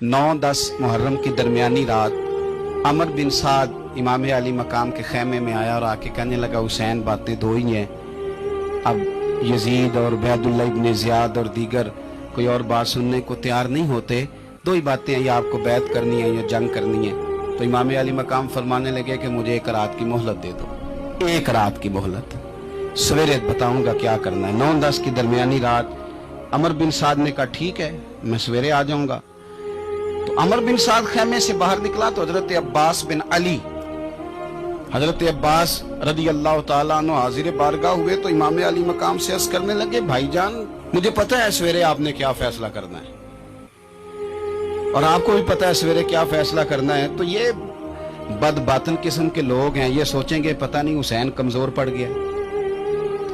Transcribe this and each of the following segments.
9-10 मुहर्रम की दरमियानी रात अमर बिन साद इमाम अली मकाम के खैमे में आया और आके कहने लगा, हुसैन बातें दो ही हैं, अब यजीद और उबैदुल्लाह इब्न ज़ियाद और दीगर कोई और बात सुनने को तैयार नहीं होते, दो ही बातें हैं, या आपको बैत करनी है या जंग करनी है। तो इमाम अली मकाम फरमाने लगे कि मुझे एक रात की मोहलत दे दो, एक रात की मोहलत, सवेरे बताऊंगा क्या करना है। 9-10 की दरमियानी रात अमर बिन साद ने कहा ठीक है, मैं सवेरे आ जाऊंगा। तो अमर बिन साद खैमे से बाहर निकला तो हजरत अब्बास बिन अली, हजरत अब्बास रदी अल्लाह ताला अन्हु हाजिर बारगाह हुए। तो इमाम अली मकाम से अर्ज करने लगे, भाईजान मुझे पता है सवेरे आपने क्या फैसला करना है और आपको भी पता है सवेरे क्या फैसला करना है। तो ये बदबातन किस्म के लोग हैं, ये सोचेंगे पता नहीं हुसैन कमजोर पड़ गया,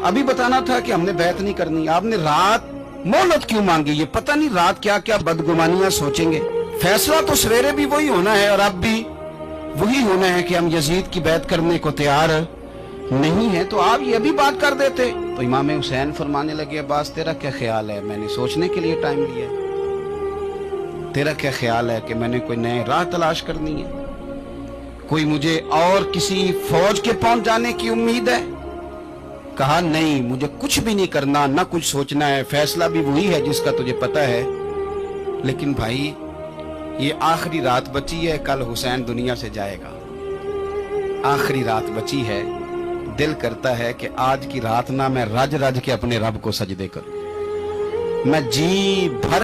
अभी बताना था कि हमने बैत नहीं करनी, आपने रात मोहलत क्यों मांगी, ये पता नहीं रात क्या क्या बदगुमानियां सोचेंगे। फैसला तो सवेरे भी वही होना है और अब भी वही होना है कि हम यजीद की बैत करने को तैयार नहीं है, तो आप ये भी बात कर देते। तो इमाम हुसैन फरमाने लगे, अब्बास तेरा क्या ख्याल है, मैंने सोचने के लिए टाइम लिया, तेरा क्या ख्याल है कि मैंने कोई नए राह तलाश करनी है, कोई मुझे और किसी फौज के पहुंच जाने की उम्मीद है। कहा नहीं, मुझे कुछ भी नहीं करना, ना कुछ सोचना है, फैसला भी वही है जिसका तुझे पता है, लेकिन भाई ये आखिरी रात बची है, कल हुसैन दुनिया से जाएगा, आखिरी रात बची है, दिल करता है कि आज की रात ना मैं रज रज के अपने रब को सजदे करूं, मैं जी भर